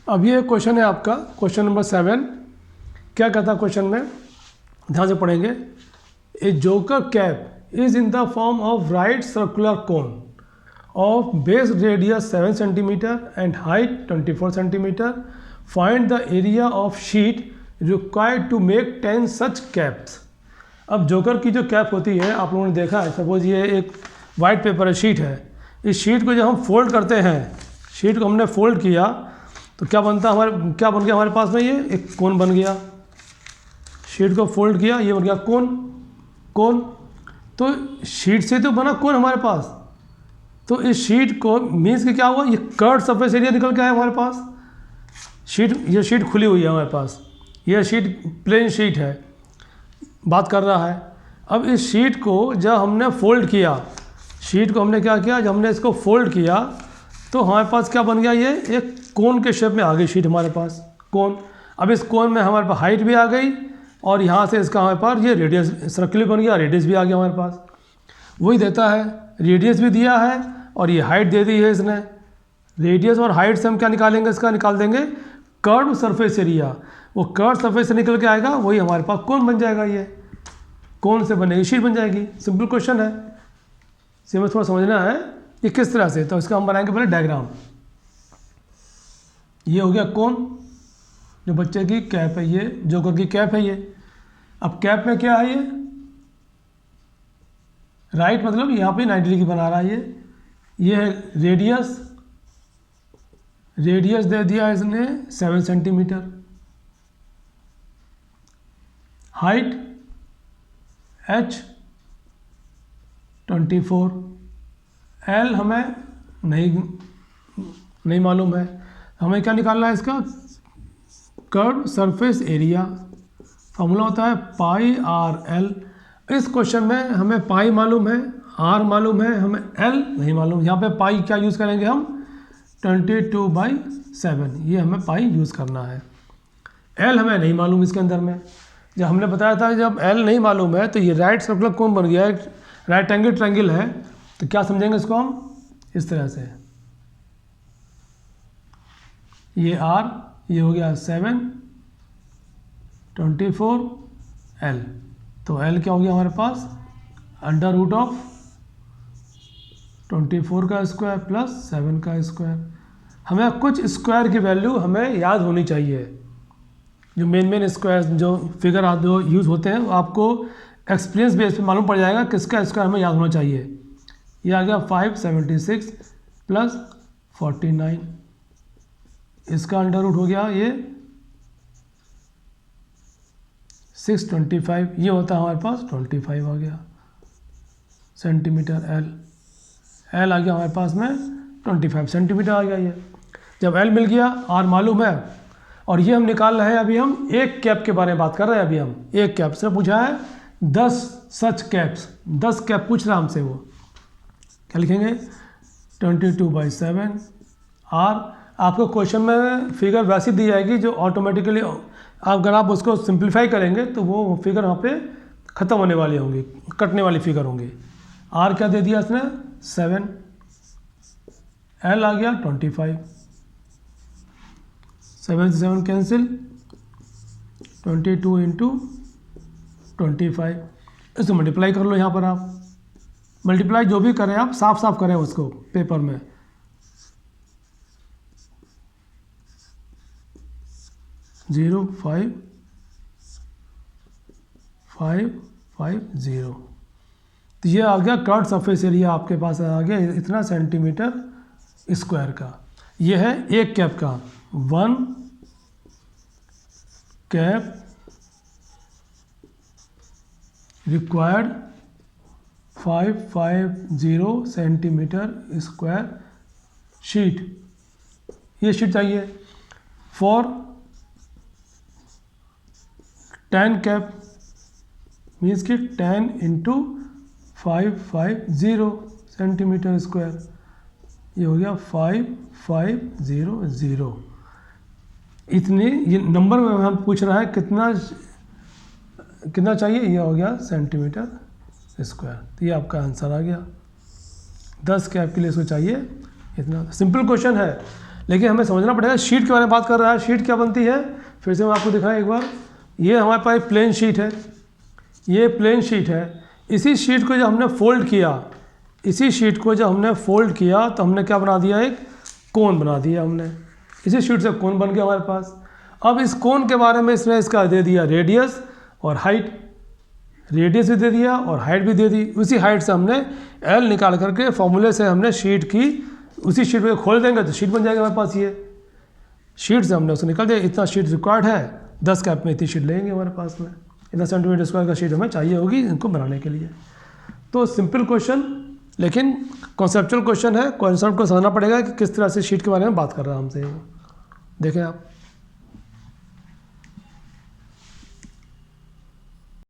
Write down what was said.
अब ये क्वेश्चन है आपका क्वेश्चन नंबर 7। क्या कहता है क्वेश्चन में, ध्यान से पढ़ेंगे। A joker cap is in the form of right circular cone of base radius 7 centimetre and height 24 centimetre. Find the area of sheet required to make 10 such caps. अब joker की जो कैप होती है, आप लोगों ने देखा है, सपोज ये एक वाइट पेपर है, शीट है। इस शीट को जब हम फोल्ड करते हैं, शीट को हमने फोल्ड किया तो क्या बनता है, क्या बन गया हमारे पास में, ये एक कोन बन गया। शीट को फोल्ड किया, ये बन गया कोन। तो शीट से तो बना कोन हमारे पास। तो इस शीट को मीन्स कि क्या हुआ, ये कर्व सरफेस एरिया निकल के आया हमारे पास। ये शीट खुली हुई है हमारे पास, ये शीट प्लेन शीट है, बात कर रहा है। अब इस शीट को जब हमने फोल्ड किया, शीट को हमने क्या किया, जब हमने इसको फोल्ड किया तो हमारे पास क्या बन गया, ये एक कोन के शेप में आ गई शीट हमारे पास, कोन। अब इस कोन में हमारे पास हाइट भी आ गई और यहाँ से इसका हमारे पास ये रेडियस सर्कल बन गया, रेडियस भी आ गया हमारे पास। वही देता है, रेडियस भी दिया है और ये हाइट दे दी है इसने। रेडियस और हाइट से हम क्या निकालेंगे, इसका निकाल देंगे कर्व सरफेस एरिया। वो कर्व सरफेस से निकल के आएगा, वही हमारे पास कोन बन जाएगा। ये कोन से बनेगी शीट बन जाएगी। सिंपल क्वेश्चन है, इसे थोड़ा समझना है ये किस तरह से। तो इसका हम बनाएंगे पहले डायग्राम। ये हो गया कोन, जो बच्चे की कैप है, ये जोकर की कैप है ये। अब कैप में क्या है, ये राइट मतलब यहाँ पे 90 डिग्री बना रहा है ये है रेडियस दे दिया इसने 7 सेंटीमीटर। हाइट h 24, L हमें नहीं मालूम है। हमें क्या निकालना है, इसका कर्व सरफेस एरिया। फॉर्मूला होता है पाई आर एल। इस क्वेश्चन में हमें पाई मालूम है, आर मालूम है, हमें एल नहीं मालूम। यहाँ पे पाई क्या यूज़ करेंगे हम, 22/7, ये हमें पाई यूज़ करना है। एल हमें नहीं मालूम इसके अंदर में। जब हमने बताया था जब एल नहीं मालूम है तो ये राइट सर्कुलर कोन बन गया है, राइट एंगल ट्रायंगल है। तो क्या समझेंगे इसको हम इस तरह से, ये आर, ये हो गया 7, 24 एल। तो एल क्या हो गया हमारे पास, अंडर रूट ऑफ 24 का स्क्वायर प्लस 7 का स्क्वायर। हमें कुछ स्क्वायर की वैल्यू हमें याद होनी चाहिए। जो मेन स्क्वायर जो फिगर जो यूज़ होते हैं वो आपको एक्सपीरियंस बेस पे मालूम पड़ जाएगा किसका स्क्वायर हमें याद होना चाहिए। ये आ गया 576 प्लस 49, इसका अंडर रूट हो गया ये 625, ये होता है हमारे पास 25 आ गया सेंटीमीटर। एल आ गया हमारे पास में 25 सेंटीमीटर आ गया ये। जब एल मिल गया, आर मालूम है, और ये हम निकाल रहे हैं, अभी हम एक कैप के बारे में बात कर रहे हैं। अभी हम एक कैप से पूछा है 10 सच कैप्स, 10 कैप पूछ रहा हमसे। वो क्या लिखेंगे, 22/7 आर। आपको क्वेश्चन में फिगर वैसी दी जाएगी जो ऑटोमेटिकली अगर आप उसको सिंप्लीफाई करेंगे तो वो फिगर वहाँ पे ख़त्म होने वाली होंगी, कटने वाली फिगर होंगी। आर क्या दे दिया इसने, 7, एल आ गया 25, 7 से 7 कैंसिल, 22 × 25, इसको मल्टीप्लाई कर लो। यहाँ पर आप मल्टीप्लाई जो भी करें आप साफ साफ करें उसको पेपर में। 0.550। तो ये आ गया कर्व सरफेस एरिया आपके पास आ गया इतना सेंटीमीटर स्क्वायर का। ये है एक कैप का, 1 cap required 550 centimetre square sheet. ये शीट चाहिए फॉर 10 कैप, मीन्स कि 10 × 550 सेंटीमीटर स्क्वायर। ये हो गया 5500। इतने ये नंबर में हम पूछ रहा है कितना चाहिए, ये हो गया सेंटीमीटर स्क्वायर। तो ये आपका आंसर आ गया। 10 कैप के लिए इसको चाहिए इतना। सिंपल क्वेश्चन है, लेकिन हमें समझना पड़ेगा शीट के बारे में बात कर रहा है। शीट क्या बनती है, फिर से मैं आपको दिखाएं एक बार। ये हमारे पास प्लेन शीट है, ये प्लेन शीट है। इसी शीट को जब हमने फोल्ड किया, इसी शीट को जब हमने फोल्ड किया तो हमने क्या बना दिया, एक कोन बना दिया हमने। इसी शीट से कोन बन गया हमारे पास। अब इस कोन के बारे में इसने इसका दे दिया रेडियस और हाइट, रेडियस भी दे दिया और हाइट भी दे दी। उसी हाइट से हमने एल निकाल करके फॉर्मूले से हमने शीट की, उसी शीट पे खोल देंगे तो शीट बन जाएगा हमारे पास। ये शीट से हमने उसको निकाल दिया, इतना शीट रिक्वायर्ड है, 10 कैप में इतनी शीट लेंगे हमारे पास में, इतना सेंटीमीटर स्क्वायर का शीट हमें चाहिए होगी इनको बनाने के लिए। तो सिंपल क्वेश्चन, लेकिन कॉन्सेप्चुअल क्वेश्चन है। कॉन्सेप्ट को समझना पड़ेगा कि किस तरह से शीट के बारे में बात कर रहा है हमसे। देखें आप,